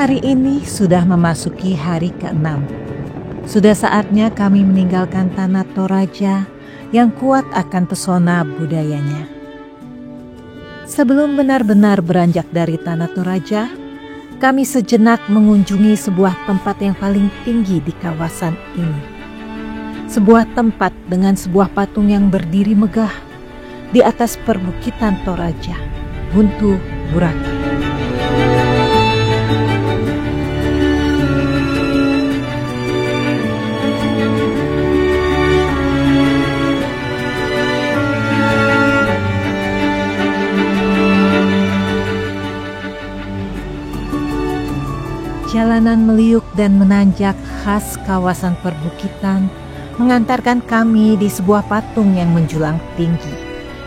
Hari ini sudah memasuki hari ke-6. Sudah saatnya kami meninggalkan tanah Toraja yang kuat akan pesona budayanya. Sebelum benar-benar beranjak dari tanah Toraja, kami sejenak mengunjungi sebuah tempat yang paling tinggi di kawasan ini. Sebuah tempat dengan sebuah patung yang berdiri megah di atas perbukitan Toraja, Buntu Burake. Jalanan meliuk dan menanjak khas kawasan perbukitan mengantarkan kami di sebuah patung yang menjulang tinggi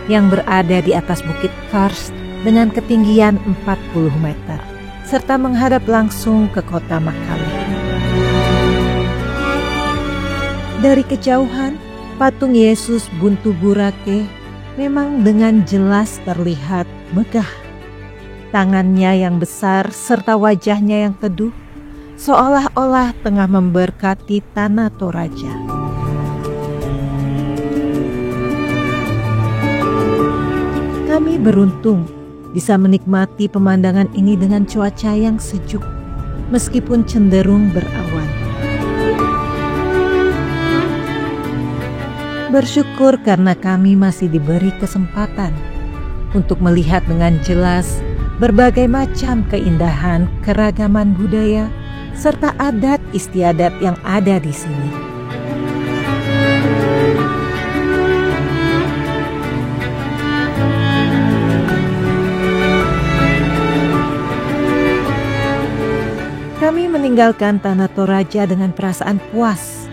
yang berada di atas bukit Kars dengan ketinggian 40 meter serta menghadap langsung ke kota Makale. Dari kejauhan, patung Yesus Buntu Burake memang dengan jelas terlihat megah. Tangannya yang besar serta wajahnya yang teduh seolah-olah tengah memberkati tanah Toraja. Kami beruntung bisa menikmati pemandangan ini dengan cuaca yang sejuk meskipun cenderung berawan. Bersyukur karena kami masih diberi kesempatan untuk melihat dengan jelas berbagai macam keindahan, keragaman budaya, serta adat istiadat yang ada di sini. Kami meninggalkan tanah Toraja dengan perasaan puas,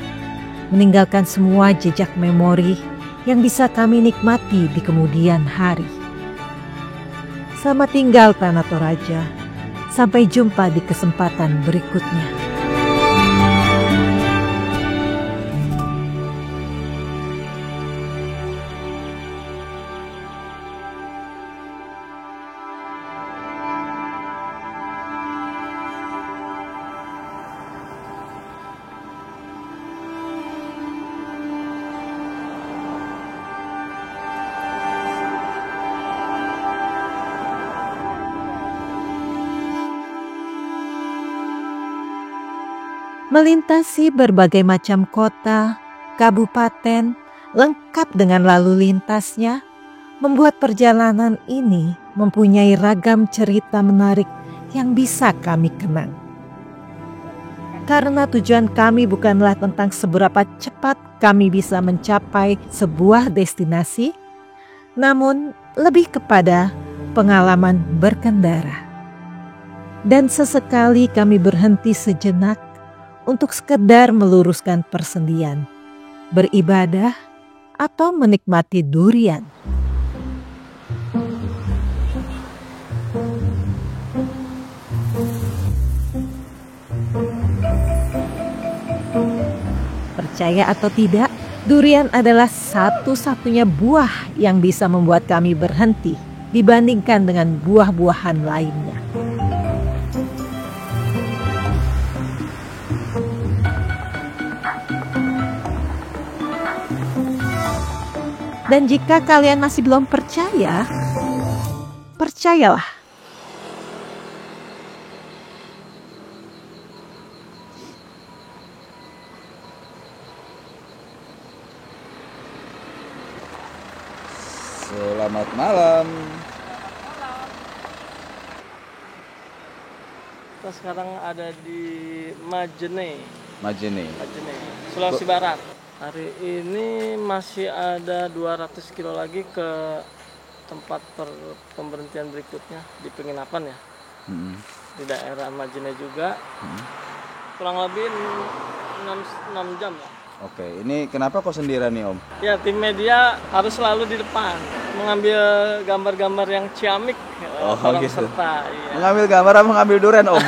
meninggalkan semua jejak memori yang bisa kami nikmati di kemudian hari. Selamat tinggal tanah Toraja. Sampai jumpa di kesempatan berikutnya. Melintasi berbagai macam kota, kabupaten, lengkap dengan lalu lintasnya, membuat perjalanan ini mempunyai ragam cerita menarik yang bisa kami kenang. Karena tujuan kami bukanlah tentang seberapa cepat kami bisa mencapai sebuah destinasi, namun lebih kepada pengalaman berkendara. Dan sesekali kami berhenti sejenak untuk sekedar meluruskan persendian, beribadah, atau menikmati durian. Percaya atau tidak, durian adalah satu-satunya buah yang bisa membuat kami berhenti dibandingkan dengan buah-buahan lainnya. Dan jika kalian masih belum percaya, percayalah. Selamat malam. Kita sekarang ada di Majene, Sulawesi Barat. Hari ini masih ada 200 kilo lagi ke tempat pemberhentian berikutnya di penginapan ya. Di daerah Majene juga. Kurang lebih 6 jam lah. Oke, ini kenapa kok sendirian nih Om? Ya, tim media harus selalu di depan mengambil gambar-gambar yang ciamik. Orang gitu. peserta, iya. Mengambil gambar apa mengambil durian Om?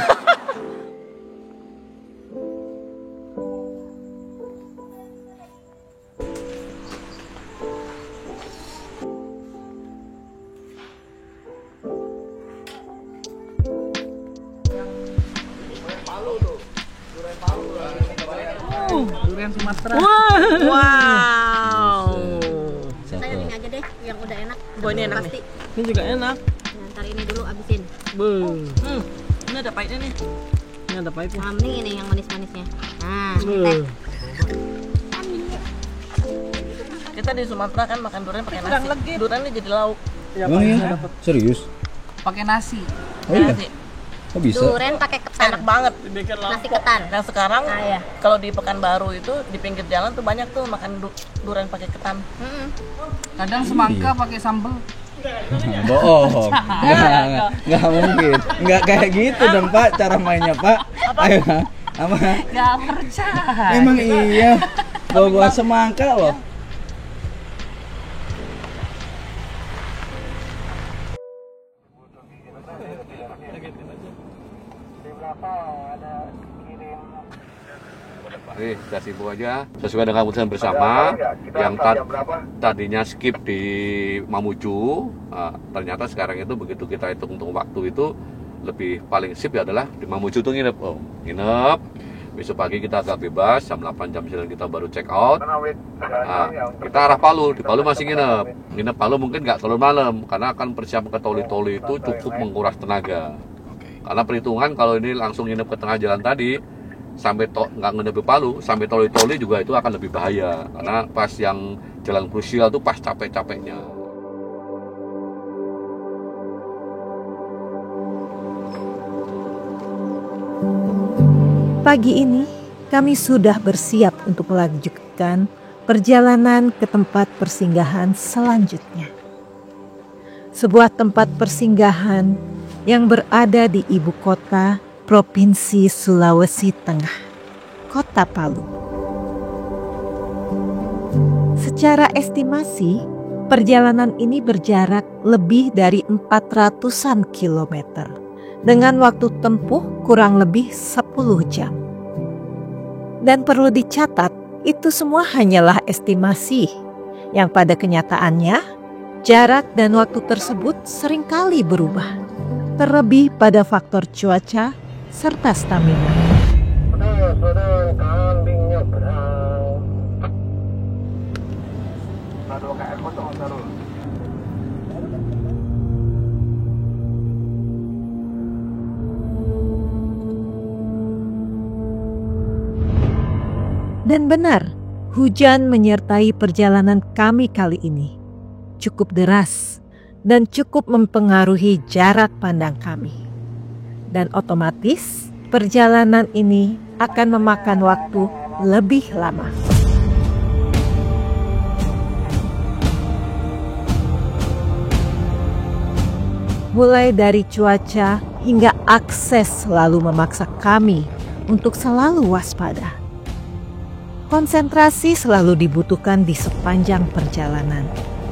Durian Sumatera. Wow. Saya ini aja deh yang udah enak. Ini enak Pasti. Ini juga enak. Nah, ntar ini dulu abisin. Ini ada pahitnya nih. Ini ada pahitnya. Mending ini yang manis-manisnya. Nah, teh. Kita di Sumatera kan makan durian pakai nasi. Durian ini jadi lauk. Ya, Emang pahitnya ya? dapat. Serius? Pakai nasi. Oh iya? Nasi. Kok bisa? Durian pakai ketan. Enak banget. Dibikin lauk. Nasi ketan. Dan sekarang Ah, iya. kalau di Pekanbaru itu di pinggir jalan tuh banyak tuh makan durian pakai ketan. Kadang semangka pakai sambal. Bohong. Nggak mungkin. Nggak kayak gitu dong Pak cara mainnya Pak. Ayo. Apa? Gak percaya. Emang iya. Bawa semangka loh. Nih, kita simpul aja sesuai dengan keputusan bersama yang tadinya skip di Mamuju. Ternyata sekarang itu begitu kita hitung waktu itu lebih paling sip ya adalah di Mamuju tuh nginep. Nginep. Besok pagi kita agak bebas, jam 8 jam 9 kita baru check out. Kita arah Palu, di Palu masih nginep. Nginep Palu mungkin nggak terlalu malam karena akan persiapan ke Toli-Toli itu cukup menguras tenaga. Karena perhitungan kalau ini langsung nginep ke tengah jalan tadi sampai nggak nginep di Palu, sampai Toli-Toli juga itu akan lebih bahaya karena pas yang jalan krusial itu pas capek-capeknya. Pagi ini kami sudah bersiap untuk melanjutkan perjalanan ke tempat persinggahan selanjutnya. Sebuah tempat persinggahan yang berada di ibu kota Provinsi Sulawesi Tengah, Kota Palu. Secara estimasi, perjalanan ini berjarak lebih dari 400-an kilometer dengan waktu tempuh kurang lebih 10 jam. Dan perlu dicatat, itu semua hanyalah estimasi, yang pada kenyataannya, jarak dan waktu tersebut seringkali berubah, terlebih pada faktor cuaca serta stamina. Dan benar, hujan menyertai perjalanan kami kali ini. Cukup deras dan cukup mempengaruhi jarak pandang kami. Dan otomatis perjalanan ini akan memakan waktu lebih lama. Mulai dari cuaca hingga akses selalu memaksa kami untuk selalu waspada. Konsentrasi selalu dibutuhkan di sepanjang perjalanan.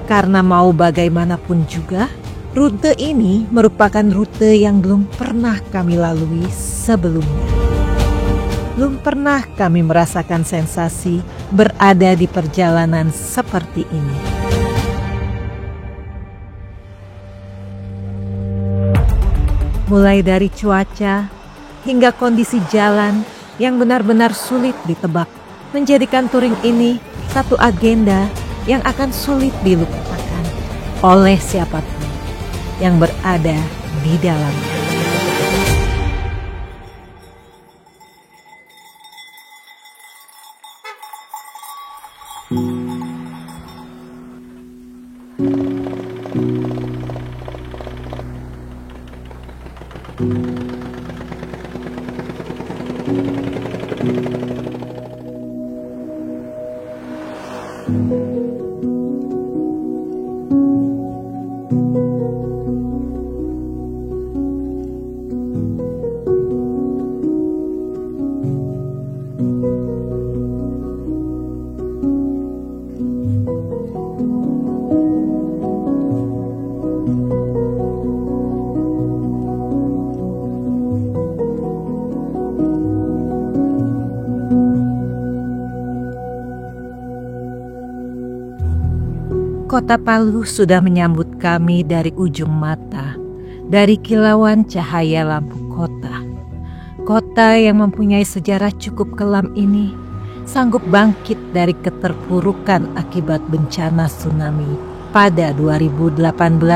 Karena mau bagaimanapun juga, rute ini merupakan rute yang belum pernah kami lalui sebelumnya. Belum pernah kami merasakan sensasi berada di perjalanan seperti ini. Mulai dari cuaca hingga kondisi jalan yang benar-benar sulit ditebak, menjadikan touring ini satu agenda yang akan sulit dilupakan oleh siapapun yang berada di dalamnya. Kota Palu sudah menyambut kami dari ujung mata, dari kilauan cahaya lampu kota. kota yang mempunyai sejarah cukup kelam ini sanggup bangkit dari keterpurukan akibat bencana tsunami pada 2018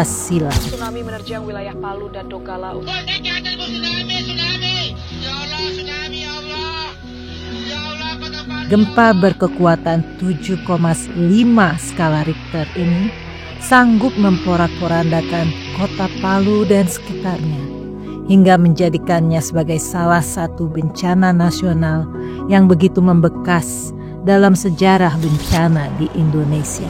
silam. Tsunami menerjang wilayah Palu dan Donggala. Gempa berkekuatan 7,5 skala Richter ini sanggup memporak-porandakan kota Palu dan sekitarnya, hingga menjadikannya sebagai salah satu bencana nasional yang begitu membekas dalam sejarah bencana di Indonesia.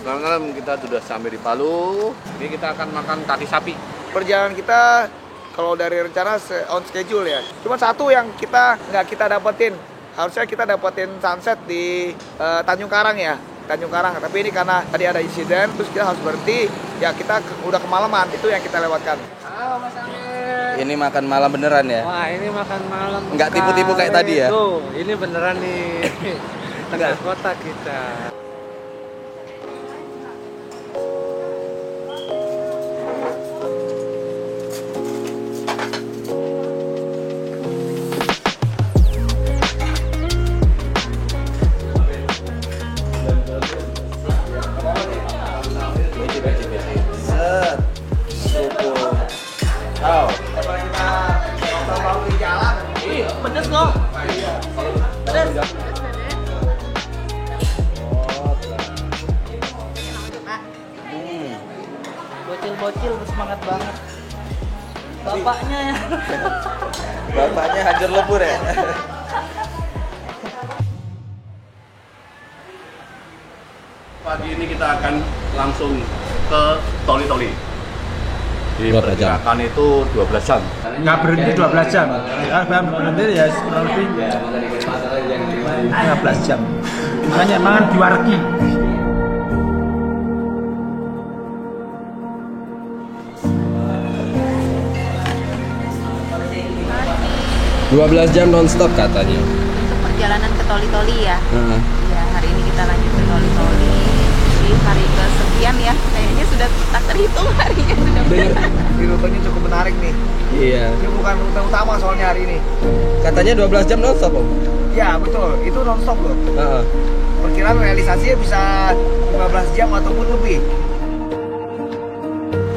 Selamat malam, kita sudah sampai di Palu. Ini kita akan makan kaki sapi. Perjalanan kita kalau dari rencana on schedule ya. Cuma satu yang nggak kita dapetin. Harusnya kita dapetin sunset di Tanjung Karang ya. Tanjung Karang. Tapi ini karena tadi ada insiden, terus kita harus berhenti. Ya kita udah kemalaman. Itu yang kita lewatkan. Halo Mas Amir. Ini makan malam beneran ya? Wah, ini makan malam. Nggak tipu-tipu kayak tadi ya? Tuh, ini beneran nih. Tengah kota kita. Pedes kok. Pedes. Bocil-bocil semangat banget. Bapaknya ya. Bapaknya hancur lebur ya? Pagi ini kita akan langsung ke Toli-Toli. Berapa jam? Diperkirakan itu 12 jam. Nggak berhenti 12 jam. Ya, berhenti ya kurang lebih 15 jam. Makanya makan di wargi. Dua 12 jam nonstop katanya. Untuk perjalanan ke Toli-Toli ya. Ya, hari ini kita lanjut ke Toli-Toli. Di hari kesekian ya. Kayaknya sudah tak terhitung harinya sudah. Di rutenya cukup menarik nih. Iya. Ini bukan rute utama soalnya hari ini. Katanya 12 jam nonstop Om? Ya betul, itu non-stop loh. Perkiraan realisasinya bisa 15 jam ataupun lebih.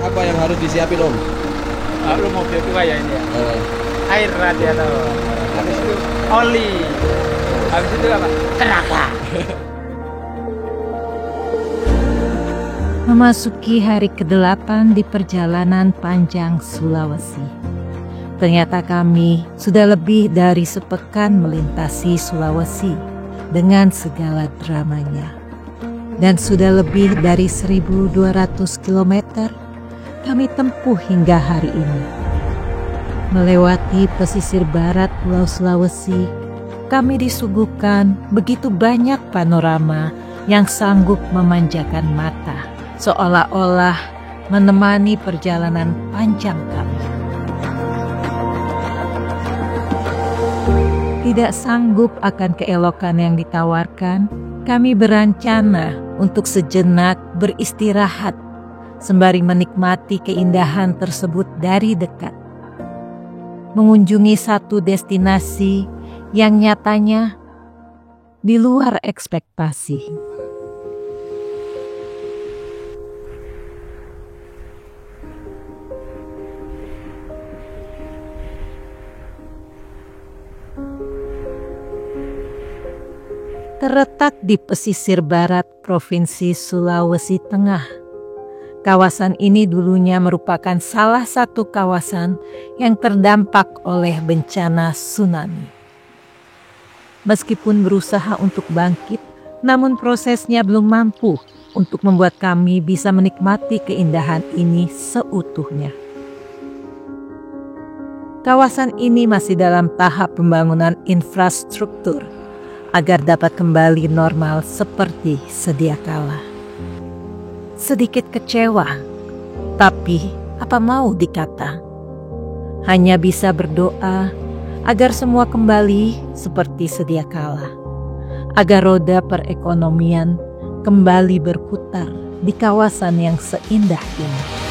Apa yang harus disiapin Om? Lu mobil tua ya ini ya? Air radiator. Habis itu oli. Habis itu apa? Tenaga. Memasuki hari ke-8 di perjalanan panjang Sulawesi. Ternyata kami sudah lebih dari sepekan melintasi Sulawesi dengan segala dramanya. Dan sudah lebih dari 1.200 km kami tempuh hingga hari ini. Melewati pesisir barat Pulau Sulawesi, kami disuguhkan begitu banyak panorama yang sanggup memanjakan mata, seolah-olah menemani perjalanan panjang kami. Tidak sanggup akan keelokan yang ditawarkan, kami berencana untuk sejenak beristirahat sembari menikmati keindahan tersebut dari dekat. Mengunjungi satu destinasi yang nyatanya di luar ekspektasi. Terletak di pesisir barat Provinsi Sulawesi Tengah. Kawasan ini dulunya merupakan salah satu kawasan yang terdampak oleh bencana tsunami. Meskipun berusaha untuk bangkit, namun prosesnya belum mampu untuk membuat kami bisa menikmati keindahan ini seutuhnya. Kawasan ini masih dalam tahap pembangunan infrastruktur agar dapat kembali normal seperti sedia kala. Sedikit kecewa, tapi apa mau dikata? Hanya bisa berdoa agar semua kembali seperti sedia kala, agar roda perekonomian kembali berputar di kawasan yang seindah ini.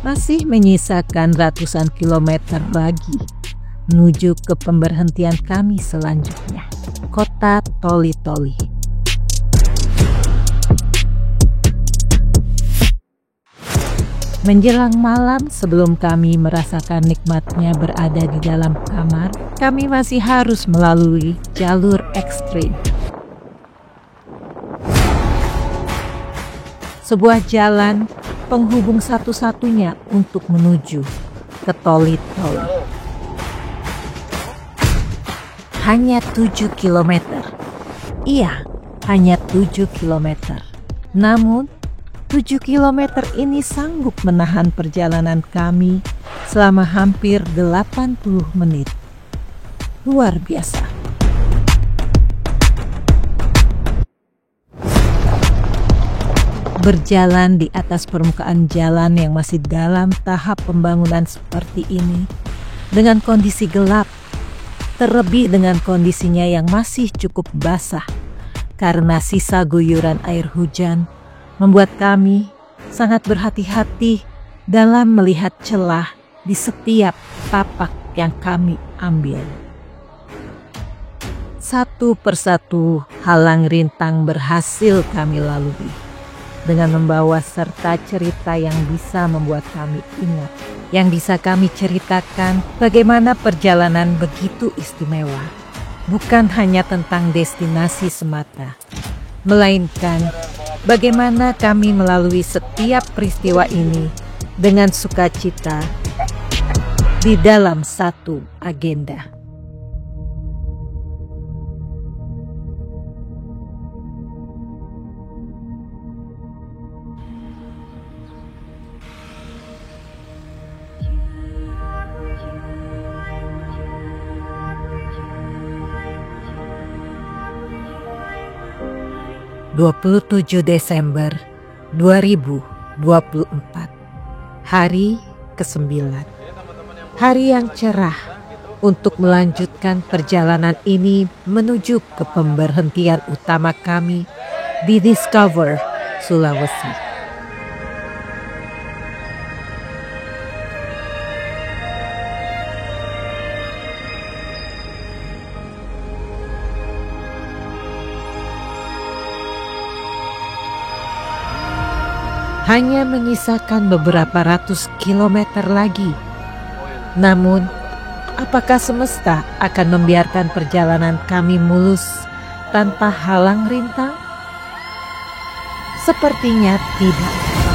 Masih menyisakan ratusan kilometer lagi menuju ke pemberhentian kami selanjutnya, kota Toli-Toli. Menjelang malam, sebelum kami merasakan nikmatnya berada di dalam kamar, kami masih harus melalui jalur ekstrim. Sebuah jalan penghubung satu-satunya untuk menuju ke Toli-Toli. Hanya 7 kilometer. Iya, hanya 7 kilometer. Namun, 7 kilometer ini sanggup menahan perjalanan kami selama hampir 80 menit. Luar biasa. Berjalan di atas permukaan jalan yang masih dalam tahap pembangunan seperti ini, dengan kondisi gelap, terlebih dengan kondisinya yang masih cukup basah karena sisa guyuran air hujan, membuat kami sangat berhati-hati dalam melihat celah di setiap tapak yang kami ambil. Satu persatu halang rintang berhasil kami lalui, dengan membawa serta cerita yang bisa membuat kami ingat, yang bisa kami ceritakan bagaimana perjalanan begitu istimewa. Bukan hanya tentang destinasi semata, melainkan bagaimana kami melalui setiap peristiwa ini dengan sukacita di dalam satu agenda. (27 Desember 2024), hari ke-9. Hari yang cerah untuk melanjutkan perjalanan ini menuju ke pemberhentian utama kami di Discover, Sulawesi. Hanya menyisakan beberapa ratus kilometer lagi. Namun, apakah semesta akan membiarkan perjalanan kami mulus tanpa halang rintang? Sepertinya tidak.